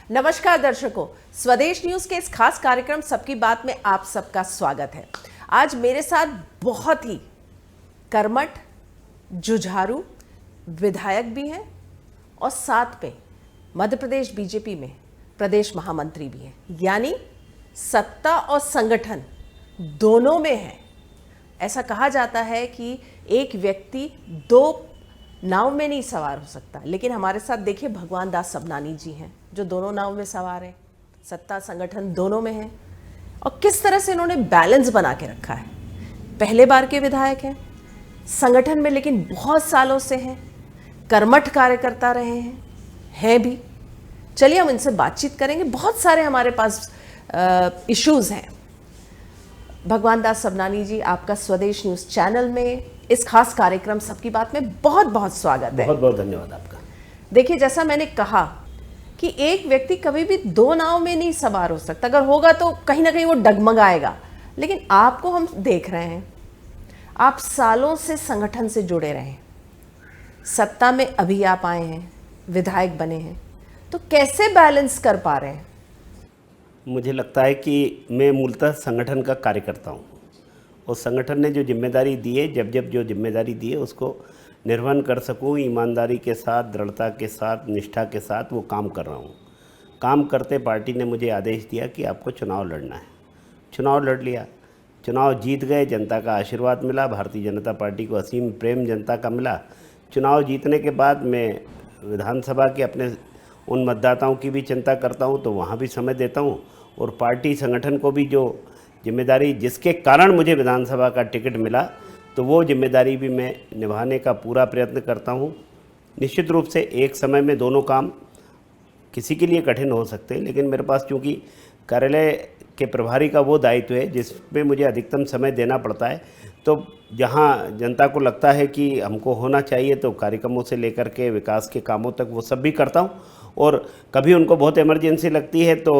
नमस्कार दर्शकों, स्वदेश न्यूज के इस खास कार्यक्रम सबकी बात में आप सबका स्वागत है। आज मेरे साथ बहुत ही कर्मठ, जुझारू विधायक भी हैं और साथ में मध्य प्रदेश बीजेपी में प्रदेश महामंत्री भी हैं, यानी सत्ता और संगठन दोनों में है। ऐसा कहा जाता है कि एक व्यक्ति दो नाव में नहीं सवार हो सकता, लेकिन हमारे साथ देखिए भगवान दास सबनानी जी हैं जो दोनों नाव में सवार हैं, सत्ता संगठन दोनों में है और किस तरह से इन्होंने बैलेंस बना के रखा है। पहले बार के विधायक हैं, संगठन में लेकिन बहुत सालों से हैं, कर्मठ कार्यकर्ता रहे हैं भी। चलिए हम इनसे बातचीत करेंगे। बहुत सारे हमारे पास इश्यूज हैं। भगवान दास सबनानी जी, आपका स्वदेश न्यूज चैनल में इस खास कार्यक्रम सबकी बात में बहुत बहुत स्वागत है। बहुत बहुत धन्यवाद आपका। देखिए, जैसा मैंने कहा कि एक व्यक्ति कभी भी दो नाव में नहीं सवार हो सकता, अगर होगा तो कहीं ना कहीं वो डगमगाएगा। लेकिन आपको हम देख रहे हैं, आप सालों से संगठन से जुड़े रहे हैं, सत्ता में अभी आप आए हैं, विधायक बने हैं, तो कैसे बैलेंस कर पा रहे हैं? मुझे लगता है कि मैं मूलतः संगठन का कार्यकर्ता हूँ और संगठन ने जो जिम्मेदारी दी है, जब जब जो जिम्मेदारी दी है उसको निर्वहन कर सकूँ, ईमानदारी के साथ, दृढ़ता के साथ, निष्ठा के साथ वो काम कर रहा हूँ। काम करते पार्टी ने मुझे आदेश दिया कि आपको चुनाव लड़ना है। चुनाव लड़ लिया, चुनाव जीत गए, जनता का आशीर्वाद मिला, भारतीय जनता पार्टी को असीम प्रेम जनता का मिला। चुनाव जीतने के बाद मैं विधानसभा के अपने उन मतदाताओं की भी चिंता करता हूँ, तो वहाँ भी समय देता हूँ और पार्टी संगठन को भी जो जिम्मेदारी जिसके कारण मुझे विधानसभा का टिकट मिला, तो वो जिम्मेदारी भी मैं निभाने का पूरा प्रयत्न करता हूँ। निश्चित रूप से एक समय में दोनों काम किसी के लिए कठिन हो सकते हैं, लेकिन मेरे पास चूँकि कार्यालय के प्रभारी का वो दायित्व है जिसमें मुझे अधिकतम समय देना पड़ता है, तो जहाँ जनता को लगता है कि हमको होना चाहिए, तो कार्यक्रमों से लेकर के विकास के कामों तक वो सब भी करता हूँ। और कभी उनको बहुत इमरजेंसी लगती है तो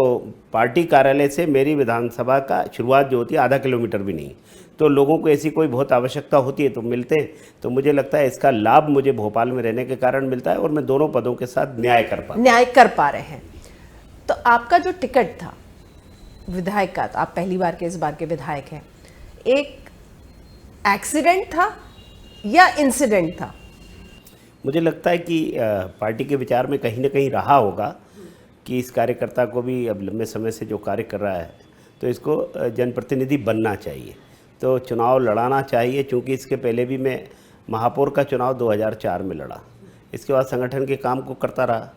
पार्टी कार्यालय से मेरी विधानसभा का शुरुआत जो होती है आधा किलोमीटर भी नहीं, तो लोगों को ऐसी कोई बहुत आवश्यकता होती है तो मिलते हैं। तो मुझे लगता है इसका लाभ मुझे भोपाल में रहने के कारण मिलता है और मैं दोनों पदों के साथ न्याय कर पा रहे हैं। तो आपका जो टिकट था विधायक का, तो आप पहली बार के इस बार के विधायक हैं, एक एक्सीडेंट था या इंसिडेंट था? मुझे लगता है कि पार्टी के विचार में कहीं ना कहीं रहा होगा कि इस कार्यकर्ता को भी अब लंबे समय से जो कार्य कर रहा है तो इसको जनप्रतिनिधि बनना चाहिए, तो चुनाव लड़ाना चाहिए। चूँकि इसके पहले भी मैं महापौर का चुनाव 2004 में लड़ा, इसके बाद संगठन के काम को करता रहा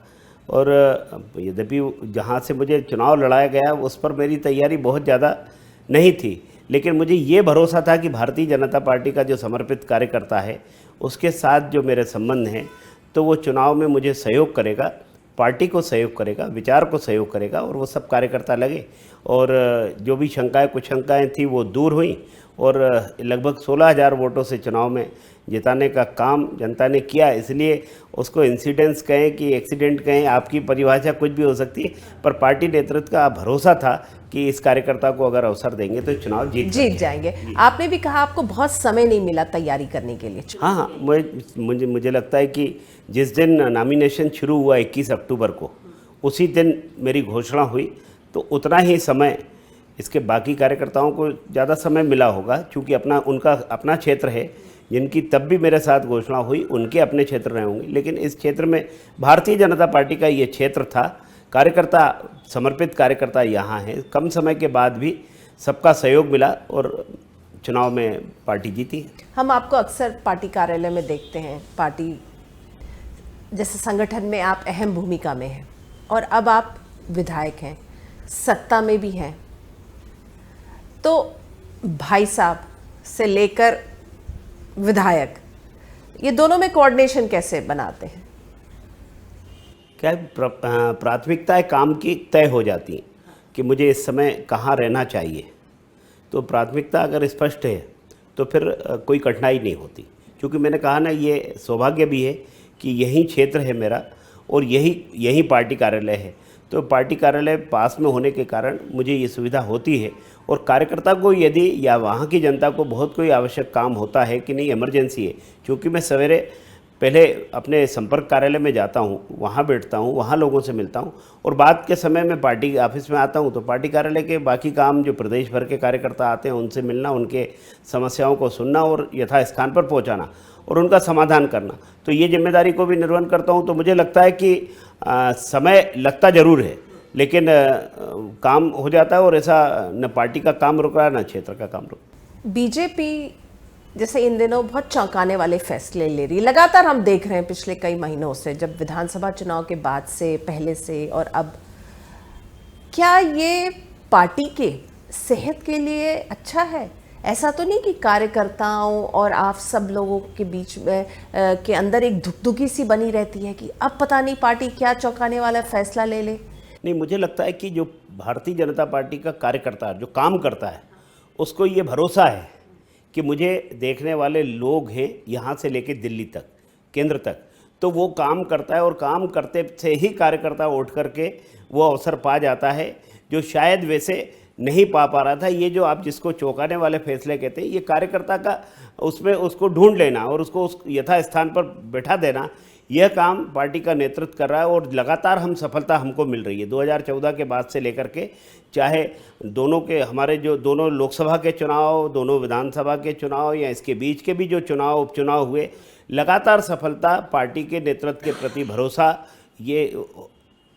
और यद्यपि जहाँ से मुझे चुनाव लड़ाया गया उस पर मेरी तैयारी बहुत ज़्यादा नहीं थी, लेकिन मुझे ये भरोसा था कि भारतीय जनता पार्टी का जो समर्पित कार्यकर्ता है उसके साथ जो मेरे संबंध हैं, तो वो चुनाव में मुझे सहयोग करेगा, पार्टी को सहयोग करेगा, विचार को सहयोग करेगा और वो सब कार्यकर्ता लगे। और जो भी शंकाएं कुछ शंकाएं थी वो दूर हुई और लगभग 16,000 वोटों से चुनाव में जिताने का काम जनता ने किया। इसलिए उसको इंसिडेंट्स कहें कि एक्सीडेंट कहें, आपकी परिभाषा कुछ भी हो सकती है, पर पार्टी नेतृत्व का भरोसा था कि इस कार्यकर्ता को अगर अवसर देंगे तो चुनाव जीत जाएंगे। आपने भी कहा आपको बहुत समय नहीं मिला तैयारी करने के लिए। हाँ, मुझे लगता है कि जिस दिन नॉमिनेशन शुरू हुआ 21 अक्टूबर को, उसी दिन मेरी घोषणा हुई, तो उतना ही समय इसके बाकी कार्यकर्ताओं को ज़्यादा समय मिला होगा, क्योंकि उनका अपना क्षेत्र है। जिनकी तब भी मेरे साथ घोषणा हुई उनके अपने क्षेत्र रहे होंगे, लेकिन इस क्षेत्र में भारतीय जनता पार्टी का ये क्षेत्र था, कार्यकर्ता समर्पित कार्यकर्ता यहाँ हैं। कम समय के बाद भी सबका सहयोग मिला और चुनाव में पार्टी जीती। हम आपको अक्सर पार्टी कार्यालय में देखते हैं, पार्टी जैसे संगठन में आप अहम भूमिका में हैं और अब आप विधायक हैं, सत्ता में भी हैं, तो भाई साहब से लेकर विधायक, ये दोनों में कोऑर्डिनेशन कैसे बनाते हैं? क्या प्राथमिकताएं काम की तय हो जाती हैं कि मुझे इस समय कहाँ रहना चाहिए, तो प्राथमिकता अगर स्पष्ट है तो फिर कोई कठिनाई नहीं होती। क्योंकि मैंने कहा ना, ये सौभाग्य भी है कि यही क्षेत्र है मेरा और यही पार्टी कार्यालय है, तो पार्टी कार्यालय पास में होने के कारण मुझे ये सुविधा होती है। और कार्यकर्ता को यदि या वहाँ की जनता को बहुत कोई आवश्यक काम होता है कि नहीं, इमरजेंसी है, क्योंकि मैं सवेरे पहले अपने संपर्क कार्यालय में जाता हूँ, वहाँ बैठता हूँ, वहाँ लोगों से मिलता हूँ और बाद के समय में पार्टी ऑफिस में आता हूँ तो पार्टी कार्यालय के बाकी काम जो प्रदेश भर के कार्यकर्ता आते हैं उनसे मिलना, उनके समस्याओं को सुनना और यथास्थान पर पहुँचाना और उनका समाधान करना, तो ये जिम्मेदारी को भी निर्वहन करता हूँ। तो मुझे लगता है कि समय लगता ज़रूर है, लेकिन काम हो जाता है और ऐसा न पार्टी का काम रुक रहा है न क्षेत्र का काम रुक। बीजेपी जैसे इन दिनों बहुत चौंकाने वाले फैसले ले रही, लगातार हम देख रहे हैं पिछले कई महीनों से, जब विधानसभा चुनाव के बाद से, पहले से और अब, क्या ये पार्टी के सेहत के लिए अच्छा है? ऐसा तो नहीं कि कार्यकर्ताओं और आप सब लोगों के बीच में के अंदर एक धुकधुकी सी बनी रहती है कि अब पता नहीं पार्टी क्या चौंकाने वाला फैसला ले ले? नहीं, मुझे लगता है कि जो भारतीय जनता पार्टी का कार्यकर्ता जो काम करता है उसको ये भरोसा है कि मुझे देखने वाले लोग हैं यहाँ से लेकर दिल्ली तक, केंद्र तक, तो वो काम करता है और काम करते से ही कार्यकर्ता उठ करके वो अवसर पा जाता है जो शायद वैसे नहीं पा रहा था। ये जो आप जिसको चौंकाने वाले फैसले कहते हैं, ये कार्यकर्ता का उसमें उसको ढूंढ लेना और उसको उस यथास्थान पर बैठा देना, यह काम पार्टी का नेतृत्व कर रहा है और लगातार हम सफलता हमको मिल रही है। 2014 के बाद से लेकर के, चाहे दोनों के हमारे जो दोनों लोकसभा के चुनाव, दोनों विधानसभा के चुनाव या इसके बीच के भी जो चुनाव उपचुनाव हुए, लगातार सफलता, पार्टी के नेतृत्व के प्रति भरोसा, ये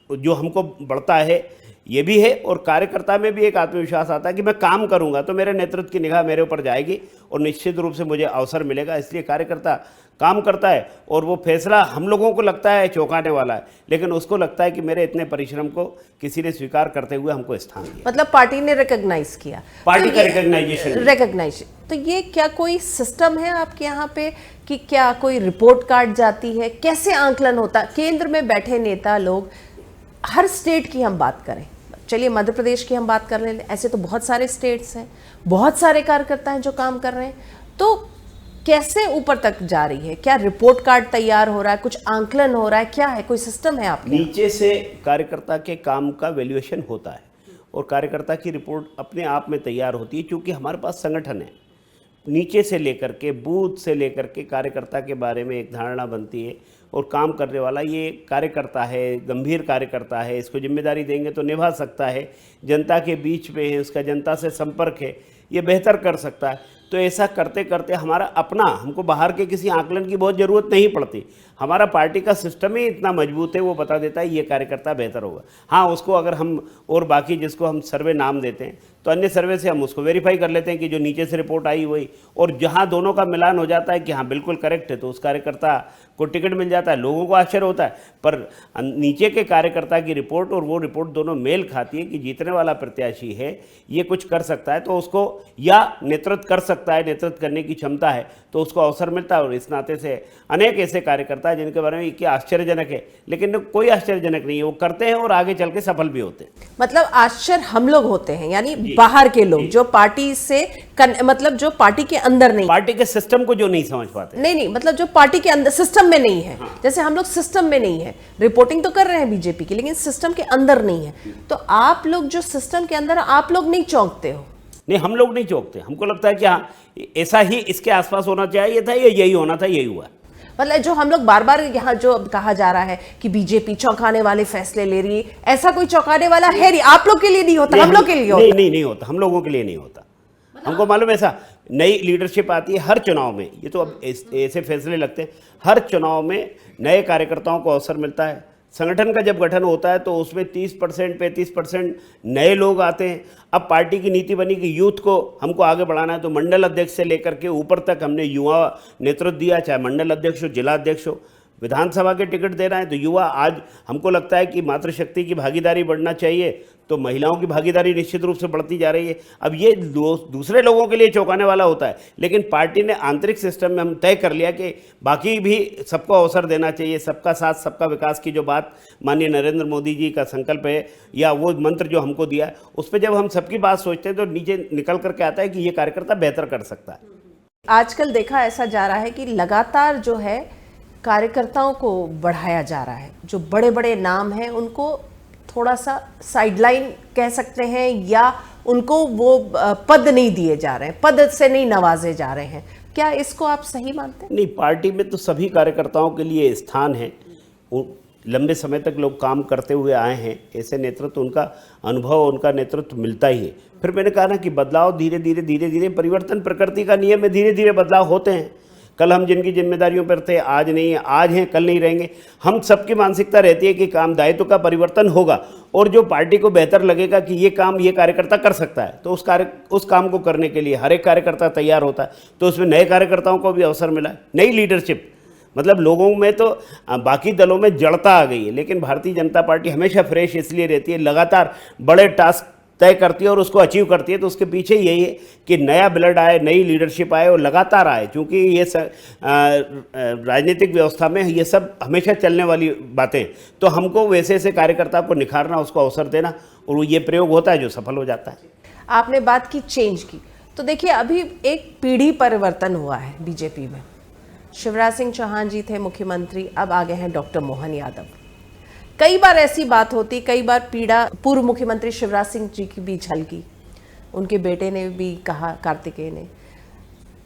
जो हमको बढ़ता है ये भी है और कार्यकर्ता में भी एक आत्मविश्वास आता है कि मैं काम करूंगा तो मेरे नेतृत्व की निगाह मेरे ऊपर जाएगी और निश्चित रूप से मुझे अवसर मिलेगा। इसलिए कार्यकर्ता काम करता है और वो फैसला हम लोगों को लगता है चौंकाने वाला है, लेकिन उसको लगता है कि मेरे इतने परिश्रम को किसी ने स्वीकार करते हुए हमको स्थान दिया, मतलब पार्टी ने रिकॉग्नाइज किया, पार्टी का रिकॉग्नाइजेशन। तो ये क्या कोई सिस्टम है आपके यहाँ पे कि क्या कोई रिपोर्ट कार्ड जाती है, कैसे आंकलन होता है? केंद्र में बैठे नेता लोग, हर स्टेट की हम बात करें, चलिए मध्य प्रदेश की हम बात कर लें, ऐसे तो बहुत सारे स्टेट्स हैं, बहुत सारे कार्यकर्ता हैं जो काम कर रहे हैं, तो कैसे ऊपर तक जा रही है? क्या रिपोर्ट कार्ड तैयार हो रहा है, कुछ आंकलन हो रहा है, क्या है, कोई सिस्टम है आपके? नीचे से कार्यकर्ता के काम का वैल्यूएशन होता है और कार्यकर्ता की रिपोर्ट अपने आप में तैयार होती है, क्योंकि हमारे पास संगठन है। नीचे से लेकर के, बूथ से लेकर के कार्यकर्ता के बारे में एक धारणा बनती है और काम करने वाला ये कार्यकर्ता है, गंभीर कार्यकर्ता है, इसको जिम्मेदारी देंगे तो निभा सकता है, जनता के बीच में है, उसका जनता से संपर्क है, ये बेहतर कर सकता है। तो ऐसा करते करते हमारा अपना, हमको बाहर के किसी आकलन की बहुत ज़रूरत नहीं पड़ती, हमारा पार्टी का सिस्टम ही इतना मजबूत है, वो बता देता है ये कार्यकर्ता बेहतर होगा। हाँ, उसको अगर हम और बाकी जिसको हम सर्वे नाम देते हैं तो अन्य सर्वे से हम उसको वेरीफाई कर लेते हैं कि जो नीचे से रिपोर्ट आई वही, और जहाँ दोनों का मिलान हो जाता है कि हाँ बिल्कुल करेक्ट है, तो उस कार्यकर्ता को टिकट मिल जाता है। लोगों को आश्चर्य होता है, पर नीचे के कार्यकर्ता की रिपोर्ट और वो रिपोर्ट दोनों मेल खाती है कि जीतने वाला प्रत्याशी है, ये कुछ कर सकता है, तो उसको या नेतृत्व कर सकता है, नेतृत्व करने की क्षमता है, तो उसको अवसर मिलता है। और इस नाते से अनेक ऐसे कार्यकर्ता हैं जिनके बारे में क्या आश्चर्यजनक है, लेकिन कोई आश्चर्यजनक नहीं है, वो करते हैं और आगे चल के सफल भी होते हैं। मतलब आश्चर्य हम लोग होते हैं, यानी बाहर के लोग जो पार्टी से मतलब जो पार्टी के अंदर नहीं, पार्टी के सिस्टम को जो नहीं समझ पाते। नहीं, मतलब जो पार्टी के अंदर सिस्टम में नहीं है। हाँ। जैसे हम लोग सिस्टम में नहीं है, रिपोर्टिंग तो कर रहे हैं बीजेपी की, लेकिन सिस्टम के अंदर नहीं है। तो आप लोग जो सिस्टम के अंदर, आप लोग नहीं चौंकते हो? नहीं, हम लोग नहीं चौंकते, हमको लगता है कि हाँ ऐसा ही इसके आसपास होना चाहिए था, यही होना था, यही हुआ। मतलब जो हम लोग बार बार यहाँ जो कहा जा रहा है कि बीजेपी चौंकाने वाले फैसले ले रही है, ऐसा कोई चौंकाने वाला है नहीं? आप लोग के लिए नहीं होता, हम लोग के लिए होता? नहीं होता, हम लोगों के लिए नहीं होता। हमको मालूम है, ऐसा नई लीडरशिप आती है हर चुनाव में, ये तो अब ऐसे फैसले लगते हैं, हर चुनाव में नए कार्यकर्ताओं को अवसर मिलता है। संगठन का जब गठन होता है तो उसमें 30% 35% नए लोग आते हैं। अब पार्टी की नीति बनी कि यूथ को हमको आगे बढ़ाना है, तो मंडल अध्यक्ष से लेकर के ऊपर तक हमने युवा नेतृत्व दिया, चाहे मंडल अध्यक्ष हो, जिला अध्यक्ष हो। विधानसभा के टिकट दे रहे हैं तो युवा, आज हमको लगता है कि मातृशक्ति की भागीदारी बढ़ना चाहिए, तो महिलाओं की भागीदारी निश्चित रूप से बढ़ती जा रही है। अब ये दूसरे लोगों के लिए चौंकाने वाला होता है, लेकिन पार्टी ने आंतरिक सिस्टम में हम तय कर लिया कि बाकी भी सबको अवसर देना चाहिए। सबका साथ सबका विकास की जो बात माननीय नरेंद्र मोदी जी का संकल्प है, या वो मंत्र जो हमको दिया है, उस पर जब हम सबकी बात सोचते हैं तो नीचे निकल करके आता है कि ये कार्यकर्ता बेहतर कर सकता है। आजकल देखा ऐसा जा रहा है कि लगातार जो है कार्यकर्ताओं को बढ़ाया जा रहा है, जो बड़े बड़े नाम हैं उनको थोड़ा सा साइडलाइन कह सकते हैं, या उनको वो पद नहीं दिए जा रहे हैं, पद से नहीं नवाजे जा रहे हैं। क्या इसको आप सही मानते हैं? नहीं, पार्टी में तो सभी कार्यकर्ताओं के लिए स्थान है। लंबे समय तक लोग काम करते हुए आए हैं, ऐसे नेतृत्व, उनका अनुभव, उनका नेतृत्व मिलता ही है। फिर मैंने कहा ना कि बदलाव धीरे धीरे परिवर्तन प्रकृति का नियम है, धीरे धीरे बदलाव होते हैं। कल हम जिनकी जिम्मेदारियों पर थे आज नहीं, आज हैं कल नहीं रहेंगे। हम सबकी मानसिकता रहती है कि काम दायित्व का परिवर्तन होगा और जो पार्टी को बेहतर लगेगा कि ये काम ये कार्यकर्ता कर सकता है तो उस काम को करने के लिए हर एक कार्यकर्ता तैयार होता है। तो उसमें नए कार्यकर्ताओं को भी अवसर मिला है, नई लीडरशिप, मतलब लोगों में तो बाकी दलों में जड़ता आ गई है, लेकिन भारतीय जनता पार्टी हमेशा फ्रेश इसलिए रहती है, लगातार बड़े टास्क तय करती है और उसको अचीव करती है। तो उसके पीछे यही है कि नया ब्लड आए, नई लीडरशिप आए और लगातार आए, क्योंकि ये राजनीतिक व्यवस्था में ये सब हमेशा चलने वाली बातें। तो हमको वैसे ऐसे कार्यकर्ता को निखारना, उसको अवसर देना, और ये प्रयोग होता है जो सफल हो जाता है। आपने बात की चेंज की, तो देखिए अभी एक पीढ़ी परिवर्तन हुआ है बीजेपी में। शिवराज सिंह चौहान जी थे मुख्यमंत्री, अब आ गए हैं डॉक्टर मोहन यादव। कई बार ऐसी बात होती, कई बार पीड़ा पूर्व मुख्यमंत्री शिवराज सिंह जी की भी झलकी, उनके बेटे ने भी कहा, कार्तिकेय ने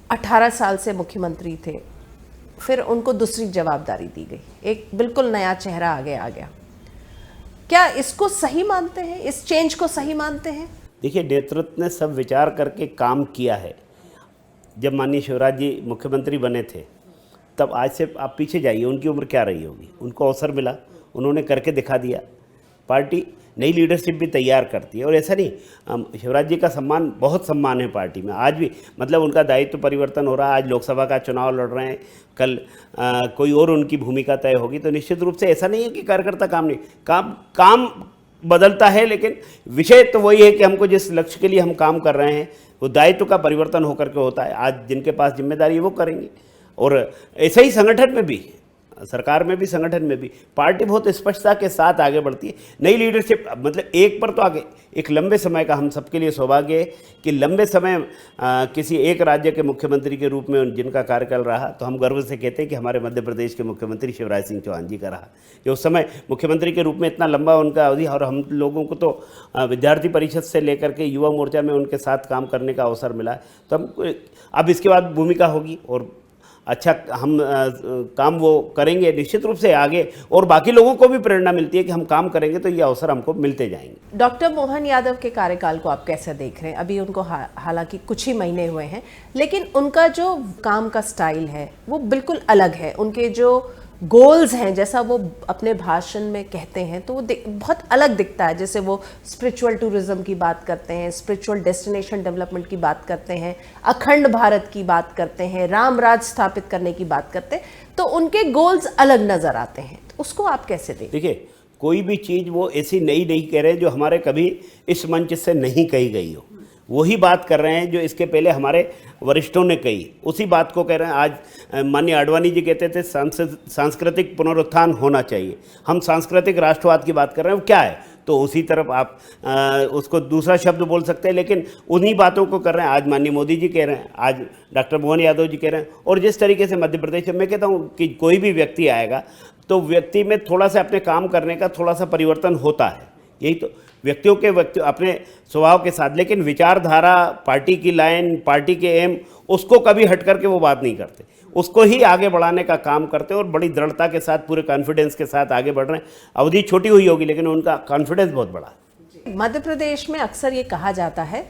18 साल से मुख्यमंत्री थे, फिर उनको दूसरी जवाबदारी दी गई, एक बिल्कुल नया चेहरा आगे आ गया। क्या इसको सही मानते हैं, इस चेंज को सही मानते हैं? देखिए, नेतृत्व ने सब विचार करके काम किया है। जब माननीय शिवराज जी मुख्यमंत्री बने थे तब आज से आप पीछे जाइए, उनकी उम्र क्या रही होगी, उनको अवसर मिला, उन्होंने करके दिखा दिया। पार्टी नई लीडरशिप भी तैयार करती है और ऐसा नहीं, शिवराज जी का सम्मान, बहुत सम्मान है पार्टी में आज भी, मतलब उनका दायित्व परिवर्तन हो रहा है। आज लोकसभा का चुनाव लड़ रहे हैं, कल कोई और उनकी भूमिका तय होगी। तो निश्चित रूप से ऐसा नहीं है कि कार्यकर्ता काम नहीं, काम बदलता है, लेकिन विषय तो वही है कि हमको जिस लक्ष्य के लिए हम काम कर रहे हैं वो दायित्व का परिवर्तन होकर के होता है। आज जिनके पास जिम्मेदारी है वो करेंगे। और ऐसा ही संगठन में भी, सरकार में भी, संगठन में भी पार्टी बहुत स्पष्टता के साथ आगे बढ़ती है। नई लीडरशिप, मतलब एक पर तो आगे, एक लंबे समय का हम सबके लिए सौभाग्य है कि लंबे समय किसी एक राज्य के मुख्यमंत्री के रूप में जिनका कार्यकाल रहा, तो हम गर्व से कहते हैं कि हमारे मध्य प्रदेश के मुख्यमंत्री शिवराज सिंह चौहान जी का रहा, जो उस समय मुख्यमंत्री के रूप में इतना लंबा उनका अवधि। और हम लोगों को तो विद्यार्थी परिषद से लेकर के युवा मोर्चा में उनके साथ काम करने का अवसर मिला। तो हम अब इसके बाद भूमिका होगी और अच्छा हम काम वो करेंगे निश्चित रूप से आगे, और बाकी लोगों को भी प्रेरणा मिलती है कि हम काम करेंगे तो ये अवसर हमको मिलते जाएंगे। डॉक्टर मोहन यादव के कार्यकाल को आप कैसे देख रहे हैं? अभी उनको हालांकि कुछ ही महीने हुए हैं, लेकिन उनका जो काम का स्टाइल है वो बिल्कुल अलग है। उनके जो गोल्स हैं, जैसा वो अपने भाषण में कहते हैं, तो वो बहुत अलग दिखता है। जैसे वो स्पिरिचुअल टूरिज्म की बात करते हैं, स्पिरिचुअल डेस्टिनेशन डेवलपमेंट की बात करते हैं, अखंड भारत की बात करते हैं, राम राज स्थापित करने की बात करते हैं, तो उनके गोल्स अलग नजर आते हैं। तो उसको आप कैसे देखते? देखिए, कोई भी चीज़ वो ऐसी नई नहीं कह रहे हैं जो हमारे कभी इस मंच से नहीं कही गई हो। वही बात कर रहे हैं जो इसके पहले हमारे वरिष्ठों ने कही, उसी बात को कह रहे हैं। आज माननीय आडवाणी जी कहते थे सांस्कृतिक पुनरुत्थान होना चाहिए, हम सांस्कृतिक राष्ट्रवाद की बात कर रहे हैं। वो क्या है? तो उसी तरफ आप उसको दूसरा शब्द बोल सकते हैं, लेकिन उन्हीं बातों को कर रहे हैं। आज माननीय मोदी जी कह रहे हैं, आज डॉक्टर मोहन यादव जी कह रहे हैं। और जिस तरीके से मध्य प्रदेश में, मैं कहता हूँ कि कोई भी व्यक्ति आएगा तो व्यक्ति में थोड़ा सा अपने काम करने का थोड़ा सा परिवर्तन होता है। यही तो व्यक्तियों के अपने स्वभाव के साथ, लेकिन विचारधारा, पार्टी की लाइन, पार्टी के एम, उसको कभी हट करके वो बात नहीं करते, उसको ही आगे बढ़ाने का काम करते हैं और बड़ी दृढ़ता के साथ, पूरे कॉन्फिडेंस के साथ आगे बढ़ रहे हैं। अवधि छोटी हुई होगी लेकिन उनका कॉन्फिडेंस बहुत बड़ा है। मध्य प्रदेश में अक्सर ये कहा जाता है,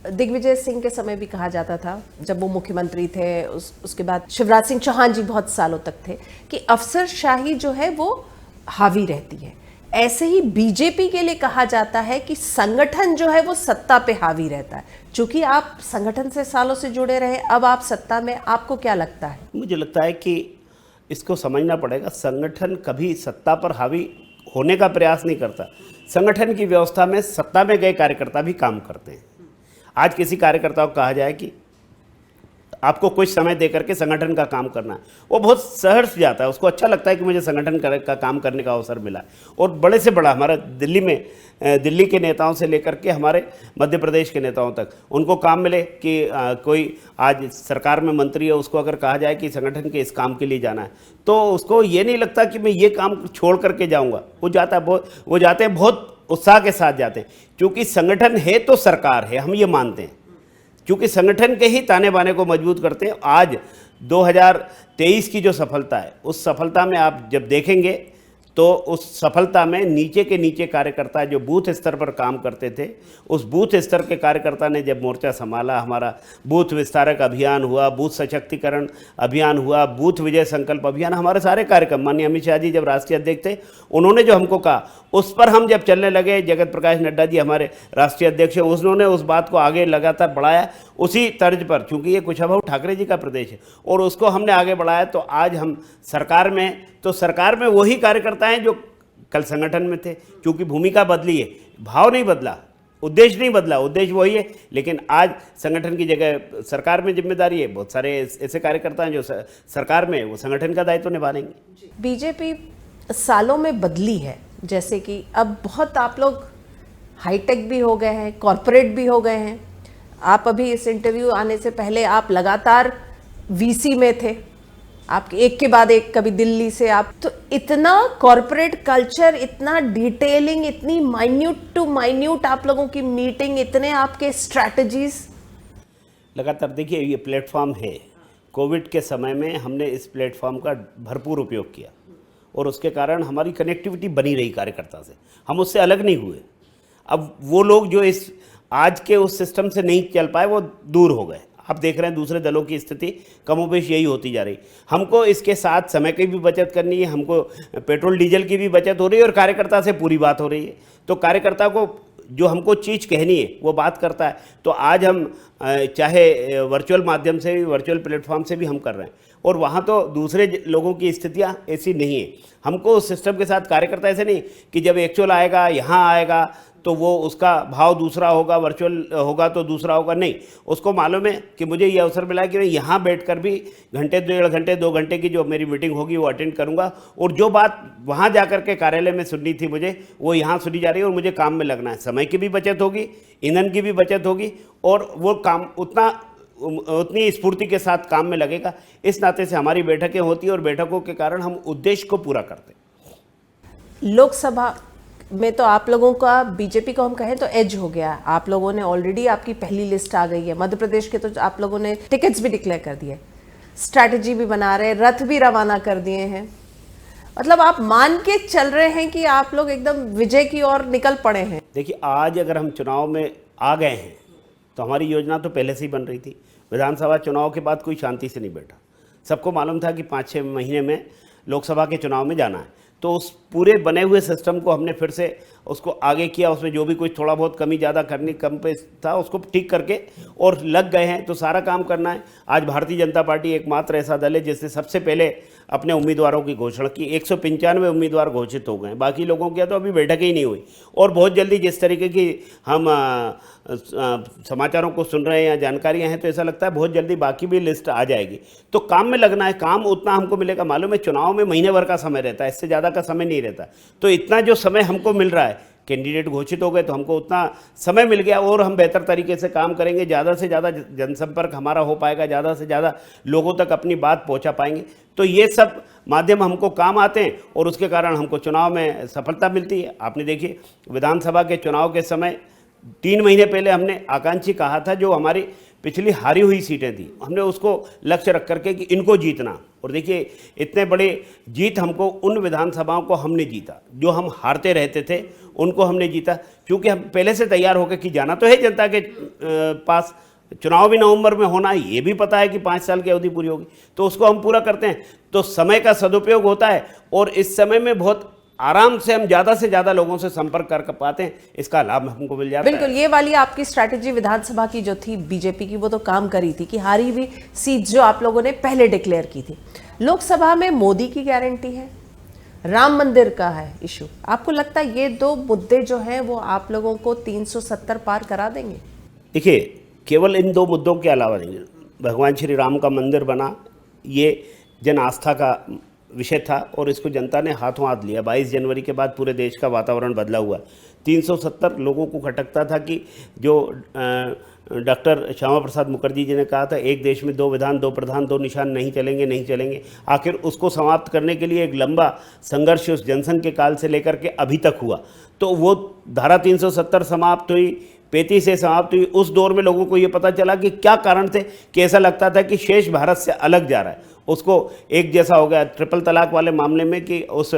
दिग्विजय सिंह के समय भी कहा जाता था जब वो मुख्यमंत्री थे, उसके बाद शिवराज सिंह चौहान जी बहुत सालों तक थे, कि अफसरशाही जो है वो हावी रहती है। ऐसे ही बीजेपी के लिए कहा जाता है कि संगठन जो है वो सत्ता पे हावी रहता है। चूंकि आप संगठन से सालों से जुड़े रहे, अब आप सत्ता में, आपको क्या लगता है? मुझे लगता है कि इसको समझना पड़ेगा, संगठन कभी सत्ता पर हावी होने का प्रयास नहीं करता। संगठन की व्यवस्था में सत्ता में गए कार्यकर्ता भी काम करते हैं। आज किसी कार्यकर्ता को कहा जाए कि आपको कुछ समय दे करके संगठन का काम करना है, वो बहुत सहर्ष जाता है, उसको अच्छा लगता है कि मुझे संगठन का काम करने का अवसर मिला। और बड़े से बड़ा हमारा दिल्ली में, दिल्ली के नेताओं से लेकर के हमारे मध्य प्रदेश के नेताओं तक, उनको काम मिले कि कोई आज सरकार में मंत्री है, उसको अगर कहा जाए कि संगठन के इस काम के लिए जाना है, तो उसको ये नहीं लगता कि मैं ये काम छोड़ करके जाऊँगा। वो जाते हैं बहुत उत्साह के साथ जाते हैं, क्योंकि संगठन है तो सरकार है, हम ये मानते हैं। क्योंकि संगठन के ही ताने बाने को मजबूत करते हैं। आज 2023 की जो सफलता है, उस सफलता में आप जब देखेंगे तो उस सफलता में नीचे के नीचे कार्यकर्ता जो बूथ स्तर पर काम करते थे, उस बूथ स्तर के कार्यकर्ता ने जब मोर्चा संभाला, हमारा बूथ विस्तारक अभियान हुआ, बूथ सशक्तिकरण अभियान हुआ, बूथ विजय संकल्प अभियान, हमारे सारे कार्यक्रम, माननीय अमित शाह जी जब राष्ट्रीय अध्यक्ष थे, उन्होंने जो हमको कहा उस पर हम जब चलने लगे, जगत प्रकाश नड्डा जी हमारे राष्ट्रीय अध्यक्ष हैं, उन्होंने उस बात को आगे लगातार बढ़ाया उसी तर्ज पर, क्योंकि ये कुशाभाऊ ठाकरे जी का प्रदेश है और उसको हमने आगे बढ़ाया। तो आज हम सरकार में, तो सरकार में वही कार्यकर्ता हैं जो कल संगठन में थे, क्योंकि भूमिका बदली है, भाव नहीं बदला, उद्देश्य नहीं बदला, उद्देश्य वही है। लेकिन आज संगठन की जगह सरकार में जिम्मेदारी है, बहुत सारे ऐसे कार्यकर्ता हैं जो सरकार में वो संगठन का दायित्व निभा लेंगे। बीजेपी सालों में बदली है, जैसे कि अब बहुत आप लोग हाईटेक भी हो गए हैं, कॉरपोरेट भी हो गए हैं। आप अभी इस इंटरव्यू आने से पहले आप लगातार वीसी में थे, आप एक के बाद एक, कभी दिल्ली से आप, तो इतना कॉरपोरेट कल्चर, इतना डिटेलिंग, इतनी माइन्यूट टू माइन्यूट आप लोगों की मीटिंग, इतने आपके स्ट्रैटेजीज। लगातार देखिए, ये प्लेटफॉर्म है, कोविड के समय में हमने इस प्लेटफॉर्म का भरपूर उपयोग किया और उसके कारण हमारी कनेक्टिविटी बनी रही कार्यकर्ता से, हम उससे अलग नहीं हुए। अब वो लोग जो इस आज के उस सिस्टम से नहीं चल पाए वो दूर हो गए। आप देख रहे हैं दूसरे दलों की स्थिति कमोबेश यही होती जा रही। हमको इसके साथ समय की भी बचत करनी है, हमको पेट्रोल डीजल की भी बचत हो रही है और कार्यकर्ता से पूरी बात हो रही है। तो कार्यकर्ता को जो हमको चीज़ कहनी है वो बात करता है। तो आज हम चाहे वर्चुअल माध्यम से भी, वर्चुअल प्लेटफॉर्म से भी हम कर रहे हैं और वहाँ तो दूसरे लोगों की स्थितियाँ ऐसी नहीं है। हमको उस सिस्टम के साथ कार्यकर्ता ऐसे नहीं कि जब एक्चुअल आएगा, यहाँ आएगा तो वो उसका भाव दूसरा होगा, वर्चुअल होगा तो दूसरा होगा, नहीं। उसको मालूम है कि मुझे ये अवसर मिला कि मैं यहाँ बैठकर भी घंटे, 1.5 घंटे, 2 घंटे की जो मेरी मीटिंग होगी वो अटेंड करूँगा और जो बात वहाँ जाकर के कार्यालय में सुननी थी मुझे, वो यहाँ सुनी जा रही है और मुझे काम में लगना है। समय की भी बचत होगी, ईंधन की भी बचत होगी और वो काम उतनी स्फूर्ति के साथ काम में लगेगा। इस नाते से हमारी बैठकें होती हैं और बैठकों के कारण हम उद्देश्य को पूरा करते हैं। लोकसभा में तो आप लोगों का, बीजेपी को हम कहें तो एज हो गया। आप लोगों ने ऑलरेडी, आपकी पहली लिस्ट आ गई है। मध्य प्रदेश के तो आप लोगों ने टिकट्स भी डिक्लेयर कर दिए, स्ट्रैटेजी भी बना रहे, रथ भी रवाना कर दिए हैं। मतलब आप मान के चल रहे हैं कि आप लोग एकदम विजय की ओर निकल पड़े हैं। देखिए, आज अगर हम चुनाव में आ गए हैं तो हमारी योजना तो पहले से ही बन रही थी। विधानसभा चुनाव के बाद कोई शांति से नहीं बैठा, सबको मालूम था कि 5-6 महीने में लोकसभा के चुनाव में जाना है। तो उस पूरे बने हुए सिस्टम को हमने फिर से उसको आगे किया, उसमें जो भी कुछ थोड़ा बहुत कमी ज़्यादा करनी कम पे था उसको ठीक करके और लग गए हैं। तो सारा काम करना है। आज भारतीय जनता पार्टी एकमात्र ऐसा दल है जिसने सबसे पहले अपने उम्मीदवारों की घोषणा की। 195 उम्मीदवार घोषित हो गए, बाकी लोगों की तो अभी बैठक ही नहीं हुई। और बहुत जल्दी जिस तरीके की हम समाचारों को सुन रहे हैं या जानकारियां हैं, तो ऐसा लगता है बहुत जल्दी बाकी भी लिस्ट आ जाएगी। तो काम में लगना है, काम उतना हमको मिलेगा। मालूम है चुनाव में महीने भर का समय रहता है, इससे ज़्यादा का समय नहीं रहता। तो इतना जो समय हमको मिल रहा है, कैंडिडेट घोषित हो गए तो हमको उतना समय मिल गया और हम बेहतर तरीके से काम करेंगे। ज़्यादा से ज़्यादा जनसंपर्क हमारा हो पाएगा, ज़्यादा से ज़्यादा लोगों तक अपनी बात पहुंचा पाएंगे। तो ये सब माध्यम हमको काम आते हैं और उसके कारण हमको चुनाव में सफलता मिलती है। आपने देखिए, विधानसभा के चुनाव के समय 3 महीने पहले हमने आकांक्षी कहा था, जो हमारी पिछली हारी हुई सीटें थी, हमने उसको लक्ष्य रख करके कि इनको जीतना। और देखिए, इतने बड़े जीत हमको उन विधानसभाओं को हमने जीता जो हम हारते रहते थे, उनको हमने जीता, क्योंकि हम पहले से तैयार होकर कि जाना तो है जनता के पास। चुनाव भी नवंबर में होना, ये भी पता है कि 5 साल की अवधि पूरी होगी, तो उसको हम पूरा करते हैं। तो समय का सदुपयोग होता है और इस समय में बहुत आराम से हम ज़्यादा से ज़्यादा लोगों से संपर्क कर पाते हैं, इसका लाभ हमको मिल जाता है। बिल्कुल, ये वाली आपकी स्ट्रैटेजी विधानसभा की जो थी बीजेपी की, वो तो काम करी थी कि हारी हुई सीट जो आप लोगों ने पहले डिक्लेयर की थी। लोकसभा में मोदी की गारंटी है, राम मंदिर का है इशू। आपको लगता है ये 2 मुद्दे जो हैं वो आप लोगों को 370 पार करा देंगे? देखिए, केवल इन 2 मुद्दों के अलावा नहीं, भगवान श्री राम का मंदिर बना, ये जन आस्था का विषय था और इसको जनता ने हाथों हाथ लिया। 22 जनवरी के बाद पूरे देश का वातावरण बदला हुआ। 370 लोगों को खटकता था कि जो डॉक्टर श्यामा प्रसाद मुखर्जी जी ने कहा था, एक देश में 2 विधान 2 प्रधान 2 निशान नहीं चलेंगे। आखिर उसको समाप्त करने के लिए एक लंबा संघर्ष उस जनसंघ के काल से लेकर के अभी तक हुआ। तो वो धारा 370 समाप्त हुई, 35 से समाप्त हुई। उस दौर में लोगों को ये पता चला कि क्या कारण थे कि ऐसा लगता था कि शेष भारत से अलग जा रहा है, उसको एक जैसा हो गया। ट्रिपल तलाक वाले मामले में कि उस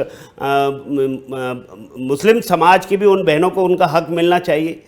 मुस्लिम समाज की भी उन बहनों को उनका हक मिलना चाहिए।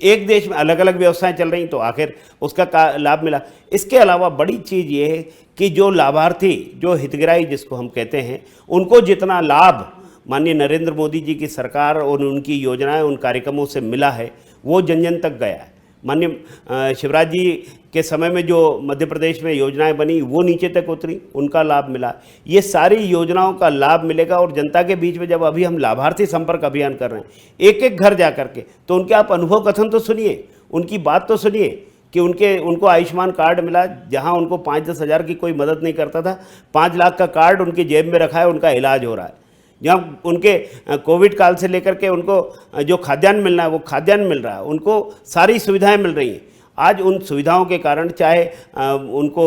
एक देश में अलग अलग व्यवस्थाएं चल रही, तो आखिर उसका लाभ मिला। इसके अलावा बड़ी चीज़ ये है कि जो लाभार्थी, जो हितग्राही जिसको हम कहते हैं, उनको जितना लाभ माननीय नरेंद्र मोदी जी की सरकार और उनकी योजनाएं, उन कार्यक्रमों से मिला है, वो जन जन तक गया है। माननीय शिवराज जी के समय में जो मध्य प्रदेश में योजनाएं बनी, वो नीचे तक उतरी, उनका लाभ मिला। ये सारी योजनाओं का लाभ मिलेगा। और जनता के बीच में जब अभी हम लाभार्थी संपर्क अभियान कर रहे हैं, एक एक घर जा करके, तो उनके आप अनुभव कथन तो सुनिए, उनकी बात तो सुनिए कि उनको आयुष्मान कार्ड मिला, जहां उनको 5-10 हज़ार की कोई मदद नहीं करता था, 5 लाख का कार्ड उनकी जेब में रखा है, उनका इलाज हो रहा है। जहाँ उनके कोविड काल से लेकर के उनको जो खाद्यान्न मिलना है, वो खाद्यान्न मिल रहा है, उनको सारी सुविधाएं मिल रही हैं। आज उन सुविधाओं के कारण चाहे उनको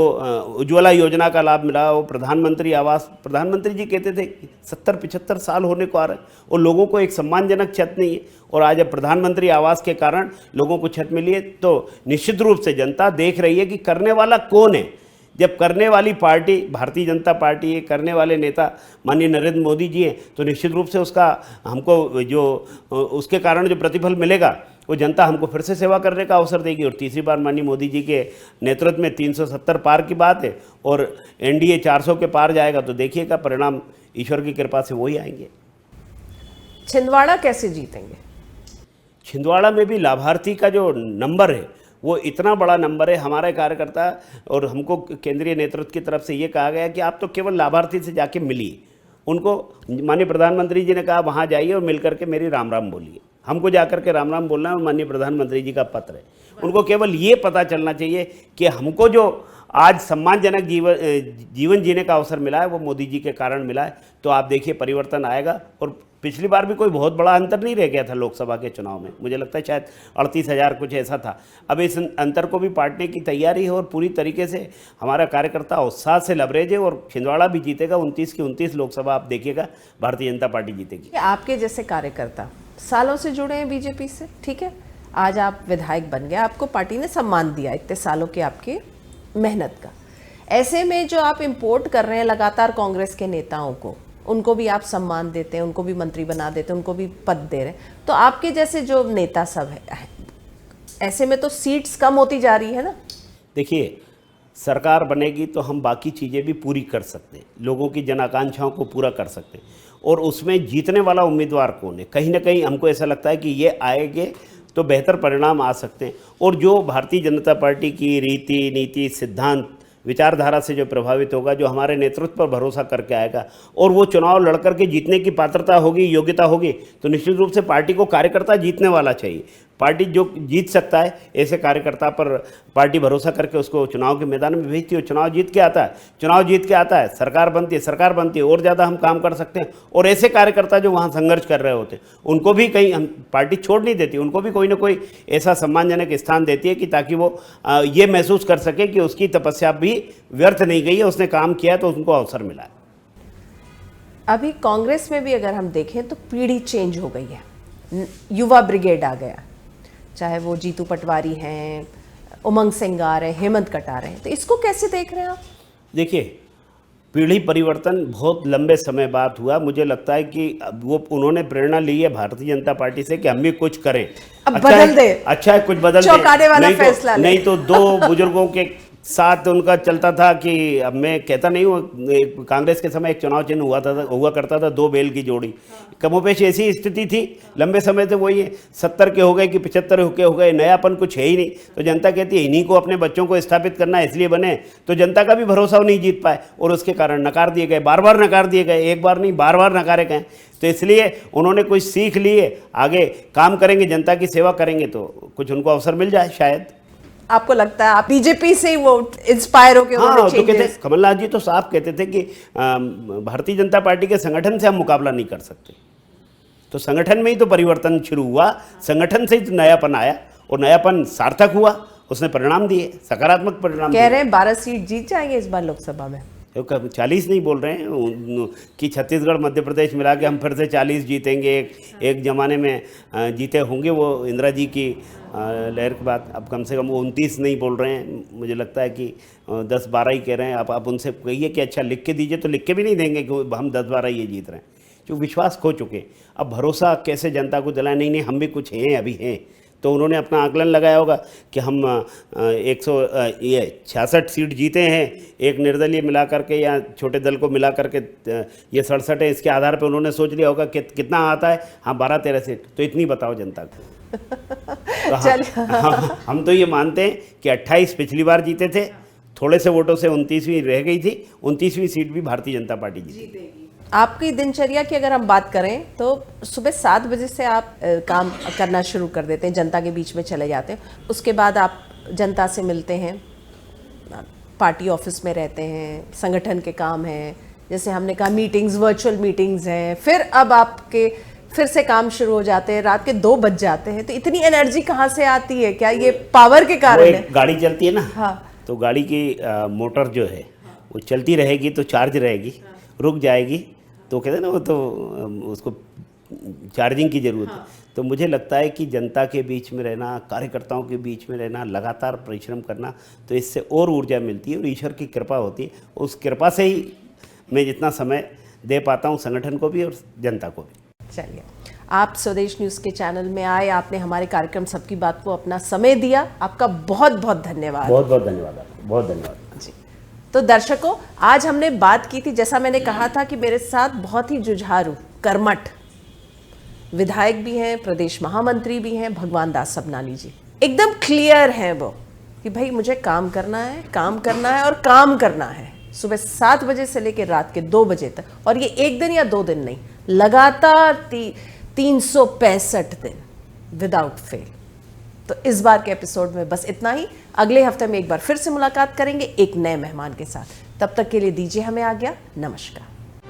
उज्ज्वला योजना का लाभ मिला हो, प्रधानमंत्री आवास, प्रधानमंत्री जी कहते थे 70-75 साल होने को आ रहे हैं और लोगों को एक सम्मानजनक छत नहीं है, और आज अब प्रधानमंत्री आवास के कारण लोगों को छत मिली है। तो निश्चित रूप से जनता देख रही है कि करने वाला कौन है। जब करने वाली पार्टी भारतीय जनता पार्टी है, करने वाले नेता माननीय नरेंद्र मोदी जी हैं, तो निश्चित रूप से उसका हमको जो उसके कारण जो प्रतिफल मिलेगा, वो जनता हमको फिर से सेवा करने का अवसर देगी। और तीसरी बार माननीय मोदी जी के नेतृत्व में 370 पार की बात है, और एनडीए 400 के पार जाएगा, तो देखिएगा परिणाम ईश्वर की कृपा से वही आएंगे। छिंदवाड़ा कैसे जीतेंगे? छिंदवाड़ा में भी लाभार्थी का जो नंबर है, वो इतना बड़ा नंबर है। हमारे कार्यकर्ता और हमको केंद्रीय नेतृत्व की तरफ से ये कहा गया कि आप तो केवल लाभार्थी से जाके मिलिए। उनको माननीय प्रधानमंत्री जी ने कहा वहाँ जाइए और मिल करके मेरी राम राम बोलिए। हमको जाकर के राम राम बोलना है, माननीय प्रधानमंत्री जी का पत्र है। उनको केवल ये पता चलना चाहिए कि हमको जो आज सम्मानजनक जीवन जीने का अवसर मिला है, वो मोदी जी के कारण मिला है। तो आप देखिए परिवर्तन आएगा। और पिछली बार भी कोई बहुत बड़ा अंतर नहीं रह गया था लोकसभा के चुनाव में, मुझे लगता है शायद 38,000 कुछ ऐसा था। अब इस अंतर को भी पाटने की तैयारी है और पूरी तरीके से हमारा कार्यकर्ता उत्साह से लबरेज है, और छिंदवाड़ा भी जीतेगा। 29 की 29 लोकसभा आप देखिएगा, भारतीय जनता पार्टी जीतेगी। आपके जैसे कार्यकर्ता सालों से जुड़े हैं बीजेपी से, ठीक है, आज आप विधायक बन गए, आपको पार्टी ने सम्मान दिया इतने सालों की आपकी मेहनत का। ऐसे में जो आप इम्पोर्ट कर रहे हैं लगातार कांग्रेस के नेताओं को, उनको भी आप सम्मान देते हैं, उनको भी मंत्री बना देते हैं, उनको भी पद दे रहे हैं, तो आपके जैसे जो नेता सब है, ऐसे में तो सीट्स कम होती जा रही है ना। देखिए, सरकार बनेगी तो हम बाकी चीज़ें भी पूरी कर सकते हैं, लोगों की जन आकांक्षाओं को पूरा कर सकते हैं। और उसमें जीतने वाला उम्मीदवार कौन है, कहीं ना कहीं हमको ऐसा लगता है कि ये आएंगे तो बेहतर परिणाम आ सकते हैं। और जो भारतीय जनता पार्टी की रीति नीति सिद्धांत विचारधारा से जो प्रभावित होगा, जो हमारे नेतृत्व पर भरोसा करके आएगा और वो चुनाव लड़ करके जीतने की पात्रता होगी, योग्यता होगी, तो निश्चित रूप से पार्टी को कार्यकर्ता जीतने वाला चाहिए। पार्टी जो जीत सकता है, ऐसे कार्यकर्ता पर पार्टी भरोसा करके उसको चुनाव के मैदान में भेजती है। चुनाव जीत के आता है, चुनाव जीत के आता है, सरकार बनती है, और ज़्यादा हम काम कर सकते हैं। और ऐसे कार्यकर्ता जो वहाँ संघर्ष कर रहे होते हैं, उनको भी कहीं हम पार्टी छोड़ नहीं देती, उनको भी कोई ना कोई ऐसा सम्मानजनक स्थान देती है कि ताकि वो ये महसूस कर सके कि उसकी तपस्या भी व्यर्थ नहीं गई है, उसने काम किया तो उनको अवसर मिला है। अभी कांग्रेस में भी अगर हम देखें तो पीढ़ी चेंज हो गई है, युवा ब्रिगेड आ गया, चाहे वो जीतू पटवारी हैं, उमंग सिंगार हैं, हेमंत कटार हैं, तो इसको कैसे देख रहे हैं आप? देखिए, पीढ़ी परिवर्तन बहुत लंबे समय बाद हुआ। मुझे लगता है कि वो उन्होंने प्रेरणा ली है भारतीय जनता पार्टी से कि हम भी कुछ करें, अब बदल दे, अच्छा है कुछ बदल दे, चौंकाने वाला फैसला नहीं तो 2 बुजुर्गों के साथ उनका चलता था कि अब मैं कहता नहीं हूँ, कांग्रेस के समय एक चुनाव चिन्ह हुआ करता था 2 बैल की जोड़ी, कमोपेश ऐसी स्थिति थी लंबे समय से। वही है, 70 के हो गए कि 75 के हो गए, नयापन कुछ है ही नहीं। तो जनता कहती है इन्हीं को अपने बच्चों को स्थापित करना है, इसलिए बने। तो जनता का भी भरोसा नहीं जीत पाए और उसके कारण नकार दिए गए, बार बार नकार दिए गए, एक बार नहीं बार बार नकारे गए। तो इसलिए उन्होंने कुछ सीख लिए, आगे काम करेंगे, जनता की सेवा करेंगे तो कुछ उनको अवसर मिल जाए शायद। आपको लगता है आप बीजेपी से ही वो इंस्पायर होकर हाँ, तो कहते कमलनाथ जी तो साफ कहते थे कि भारतीय जनता पार्टी के संगठन से हम मुकाबला नहीं कर सकते। तो संगठन में ही तो परिवर्तन शुरू हुआ, संगठन से ही तो नयापन आया, और नयापन सार्थक हुआ, उसने परिणाम दिए, सकारात्मक परिणाम कह रहे हैं 12 सीट जीत जाएंगे इस बार लोकसभा में। 40 नहीं बोल रहे हैं कि छत्तीसगढ़ मध्य प्रदेश मिला के हम फिर से 40 जीतेंगे। एक ज़माने में जीते होंगे वो इंदिरा जी की लहर के बाद। अब कम से कम वो 29 नहीं बोल रहे हैं, मुझे लगता है कि 10-12 ही कह रहे हैं। आप उनसे कहिए कि अच्छा लिख के दीजिए, तो लिख के भी नहीं देंगे कि हम 10-12 ये जीत रहे हैं, जो विश्वास खो चुके। अब भरोसा कैसे जनता को दिलाए, नहीं हम भी कुछ हैं, अभी हैं। तो उन्होंने अपना आकलन लगाया होगा कि हम 166 सीट जीते हैं, एक निर्दलीय मिला करके या छोटे दल को मिला करके ये 67 है। इसके आधार पर उन्होंने सोच लिया होगा कि कितना आता है, हाँ 12-13 सीट, तो इतनी बताओ जनता को। तो हम तो ये मानते हैं कि 28 पिछली बार जीते थे, थोड़े से वोटों से 29वीं रह गई थी, 29वीं सीट भी भारतीय जनता पार्टी जीतेगी। आपकी दिनचर्या की अगर हम बात करें तो सुबह 7 बजे से आप काम करना शुरू कर देते हैं, जनता के बीच में चले जाते हैं, उसके बाद आप जनता से मिलते हैं, पार्टी ऑफिस में रहते हैं, संगठन के काम हैं, जैसे हमने कहा मीटिंग्स, वर्चुअल मीटिंग्स हैं, फिर अब आपके फिर से काम शुरू हो जाते हैं, रात के 2 बज जाते हैं। तो इतनी एनर्जी कहाँ से आती है? क्या ये पावर के कारण है? गाड़ी चलती है ना, हाँ, तो गाड़ी की मोटर जो है वो चलती रहेगी तो चार्ज रहेगी, रुक जाएगी तो कहते हैं ना वो तो उसको चार्जिंग की ज़रूरत है। तो मुझे लगता है कि जनता के बीच में रहना, कार्यकर्ताओं के बीच में रहना, लगातार परिश्रम करना, तो इससे और ऊर्जा मिलती है और ईश्वर की कृपा होती है। उस कृपा से ही मैं जितना समय दे पाता हूँ संगठन को भी और जनता को भी। चलिए, आप स्वदेश न्यूज़ के चैनल में आए, आपने हमारे कार्यक्रम सबकी बात को अपना समय दिया, आपका बहुत बहुत धन्यवाद। बहुत बहुत धन्यवाद आपको, बहुत धन्यवाद जी। तो दर्शकों, आज हमने बात की थी, जैसा मैंने कहा था कि मेरे साथ बहुत ही जुझारू, कर्मठ विधायक भी हैं, प्रदेश महामंत्री भी हैं, भगवान दास सबनानी जी। एकदम क्लियर हैं वो कि भाई मुझे काम करना है, काम करना है और काम करना है, सुबह 7 बजे से लेकर रात के 2 बजे तक। और ये 1 दिन या 2 दिन नहीं, लगातार 365 दिन विदाउट फेल। तो इस बार के एपिसोड में बस इतना ही। अगले हफ्ते में एक बार फिर से मुलाकात करेंगे एक नए मेहमान के साथ। तब तक के लिए दीजिए हमें आज्ञा। नमस्कार।